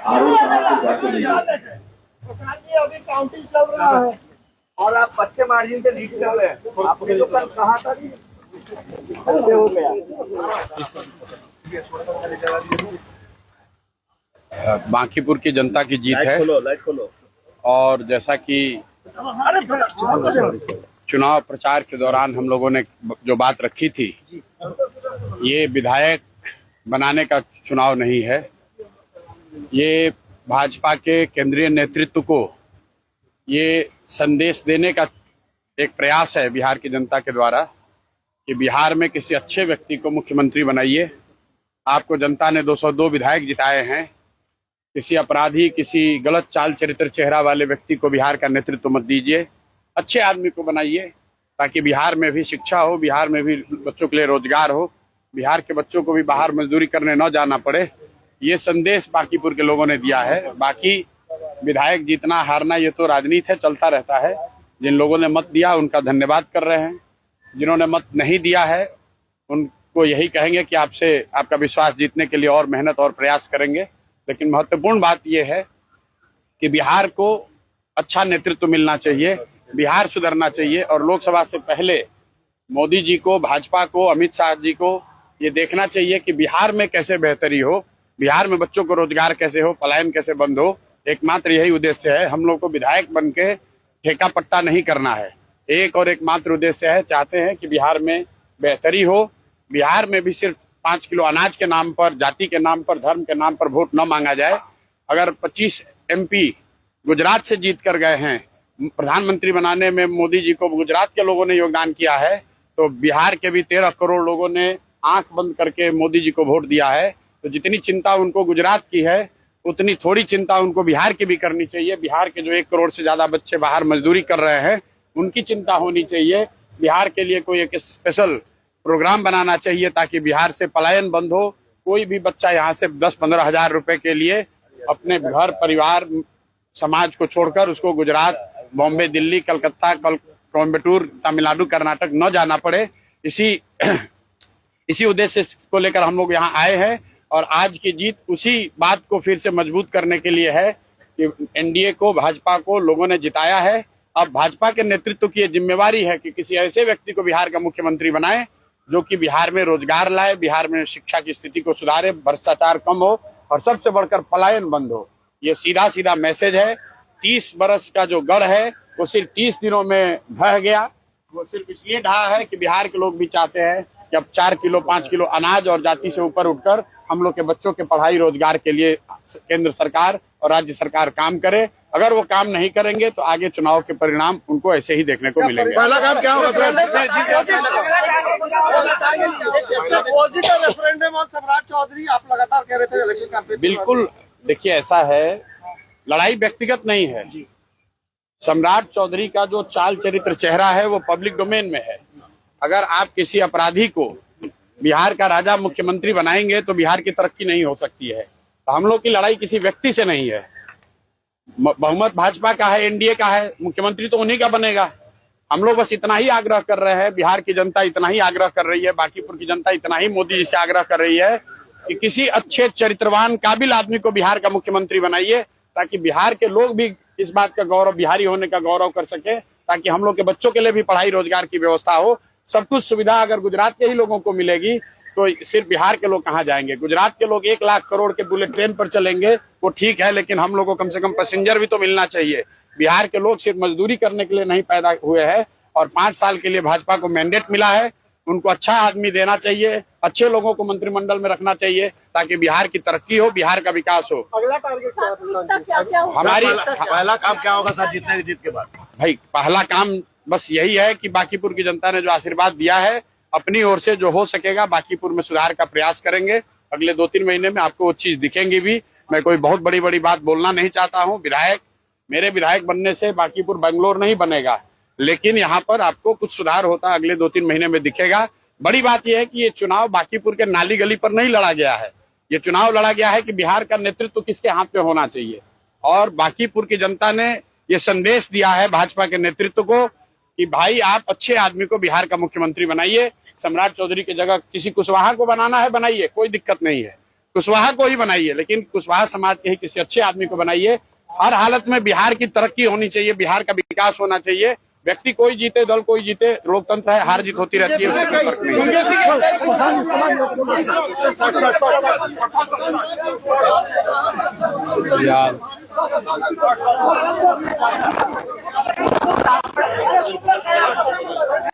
प्रसाद जी, अभी काउंटिंग चल रहा है और आप अच्छे मार्जिन से लीड कर रहे हैं। आपने तो कल कहा था हो गया। बांकीपुर की जनता की जीत है। लाइट खोलो। और जैसा कि चुनाव प्रचार के दौरान हम लोगों ने जो बात रखी थी, ये विधायक बनाने का चुनाव नहीं है। ये भाजपा के केंद्रीय नेतृत्व को ये संदेश देने का एक प्रयास है बिहार की जनता के द्वारा कि बिहार में किसी अच्छे व्यक्ति को मुख्यमंत्री बनाइए। आपको जनता ने 202 विधायक जिताए हैं। किसी अपराधी, किसी गलत चाल चरित्र चेहरा वाले व्यक्ति को बिहार का नेतृत्व मत दीजिए। अच्छे आदमी को बनाइए ताकि बिहार में भी शिक्षा हो, बिहार में भी बच्चों के लिए रोजगार हो, बिहार के बच्चों को भी बाहर मजदूरी करने न जाना पड़े। ये संदेश बांकीपुर के लोगों ने दिया है। बाकी विधायक जीतना हारना ये तो राजनीति है, चलता रहता है। जिन लोगों ने मत दिया उनका धन्यवाद कर रहे हैं। जिन्होंने मत नहीं दिया है उनको यही कहेंगे कि आपसे आपका विश्वास जीतने के लिए और मेहनत और प्रयास करेंगे। लेकिन महत्वपूर्ण बात यह है कि बिहार को अच्छा नेतृत्व मिलना चाहिए, बिहार सुधरना चाहिए। और लोकसभा से पहले मोदी जी को, भाजपा को, अमित शाह जी को ये देखना चाहिए कि बिहार में कैसे बेहतरी हो, बिहार में बच्चों को रोजगार कैसे हो, पलायन कैसे बंद हो। एकमात्र यही उद्देश्य है। हम लोग को विधायक बन के ठेका पट्टा नहीं करना है। एक और एकमात्र उद्देश्य है, चाहते हैं कि बिहार में बेहतरी हो। बिहार में भी सिर्फ 5 किलो अनाज के नाम पर, जाति के नाम पर, धर्म के नाम पर वोट न मांगा जाए। अगर 25 MP गुजरात से जीत कर गए हैं, प्रधानमंत्री बनाने में मोदी जी को गुजरात के लोगों ने योगदान किया है, तो बिहार के भी 13 करोड़ लोगों ने आंख बंद करके मोदी जी को वोट दिया है। तो जितनी चिंता उनको गुजरात की है उतनी थोड़ी चिंता उनको बिहार की भी करनी चाहिए। बिहार के जो 1 करोड़ से ज्यादा बच्चे बाहर मजदूरी कर रहे हैं उनकी चिंता होनी चाहिए। बिहार के लिए कोई एक स्पेशल प्रोग्राम बनाना चाहिए ताकि बिहार से पलायन बंद हो। कोई भी बच्चा यहाँ से 10-15 हजार रुपए के लिए अपने घर परिवार समाज को छोड़कर उसको गुजरात, बॉम्बे, दिल्ली, कलकत्ता, कोयम्बटूर, तमिलनाडु, कर्नाटक न जाना पड़े। इसी उद्देश्य को लेकर हम लोग यहाँ आए हैं। और आज की जीत उसी बात को फिर से मजबूत करने के लिए है कि NDA को, भाजपा को लोगों ने जिताया है। अब भाजपा के नेतृत्व की जिम्मेवारी है कि किसी ऐसे व्यक्ति को बिहार का मुख्यमंत्री बनाए जो कि बिहार में रोजगार लाए, बिहार में शिक्षा की स्थिति को सुधारे, भ्रष्टाचार कम हो और सबसे बढ़कर पलायन बंद हो। ये सीधा सीधा मैसेज है। 30 बरस का जो गढ़ है वो सिर्फ 30 दिनों में ढह गया। वो सिर्फ इसलिए ढहा है कि बिहार के लोग भी चाहते हैं कि अब 4 किलो 5 किलो अनाज और जाति से ऊपर उठकर हम लोग के बच्चों के पढ़ाई रोजगार के लिए केंद्र सरकार और राज्य सरकार काम करे। अगर वो काम नहीं करेंगे तो आगे चुनाव के परिणाम उनको ऐसे ही देखने को मिलेंगे। पहला काम क्या होगा सर? रेफरेंडम और सम्राट चौधरी, आप लगातार कह रहे थे इलेक्शन कैंपेन। बिल्कुल, देखिए ऐसा है, लड़ाई व्यक्तिगत नहीं है। सम्राट चौधरी का जो चाल चरित्र चेहरा है वो पब्लिक डोमेन में है। अगर आप किसी अपराधी को बिहार का राजा मुख्यमंत्री बनाएंगे तो बिहार की तरक्की नहीं हो सकती है। तो हम लोग की लड़ाई किसी व्यक्ति से नहीं है। बहुमत भाजपा का है, NDA का है, मुख्यमंत्री तो उन्हीं का बनेगा। हम लोग बस इतना ही आग्रह कर रहे हैं, बिहार की जनता इतना ही आग्रह कर रही है, बांकीपुर की जनता इतना ही मोदी जी से आग्रह कर रही है कि किसी अच्छे चरित्रवान काबिल आदमी को बिहार का मुख्यमंत्री बनाइए ताकि बिहार के लोग भी इस बात का गौरव, बिहारी होने का गौरव कर सके, ताकि हम लोग के बच्चों के लिए भी पढ़ाई रोजगार की व्यवस्था हो। सब कुछ सुविधा अगर गुजरात के ही लोगों को मिलेगी तो सिर्फ बिहार के लोग कहाँ जाएंगे? गुजरात के लोग 1 लाख करोड़ के बुलेट ट्रेन पर चलेंगे, वो ठीक है, लेकिन हम लोग को कम से कम पैसेंजर भी तो मिलना चाहिए। बिहार के लोग सिर्फ मजदूरी करने के लिए नहीं पैदा हुए हैं और 5 साल के लिए भाजपा को मैंडेट मिला है। उनको अच्छा आदमी देना चाहिए, अच्छे लोगों को मंत्रिमंडल में रखना चाहिए ताकि बिहार की तरक्की हो, बिहार का विकास हो। अगला टारगेट क्या होगा? हमारी पहला काम क्या होगा सर जीत के बाद? भाई पहला काम बस यही है कि बांकीपुर की जनता ने जो आशीर्वाद दिया है, अपनी ओर से जो हो सकेगा बांकीपुर में सुधार का प्रयास करेंगे। अगले 2-3 महीने में आपको वो चीज दिखेंगी भी। मैं कोई बहुत बड़ी बात बोलना नहीं चाहता हूँ। मेरे विधायक बनने से बांकीपुर बेंगलोर नहीं बनेगा, लेकिन यहाँ पर आपको कुछ सुधार होता अगले 2-3 महीने में दिखेगा। बड़ी बात यह है कि ये चुनाव बांकीपुर के नाली गली पर नहीं लड़ा गया है। ये चुनाव लड़ा गया है कि बिहार का नेतृत्व किसके हाथ में होना चाहिए। और बांकीपुर की जनता ने ये संदेश दिया है भाजपा के नेतृत्व को कि भाई आप अच्छे आदमी को बिहार का मुख्यमंत्री बनाइए। सम्राट चौधरी की जगह किसी कुशवाहा को बनाना है, बनाइए, कोई दिक्कत नहीं है। कुशवाहा को ही बनाइए, लेकिन कुशवाहा समाज के ही किसी अच्छे आदमी को बनाइए। हर हालत में बिहार की तरक्की होनी चाहिए, बिहार का विकास होना चाहिए। व्यक्ति कोई जीते, दल कोई जीते, लोकतंत्र है, हार जीत होती रहती है, उससे कोई फर्क नहीं है।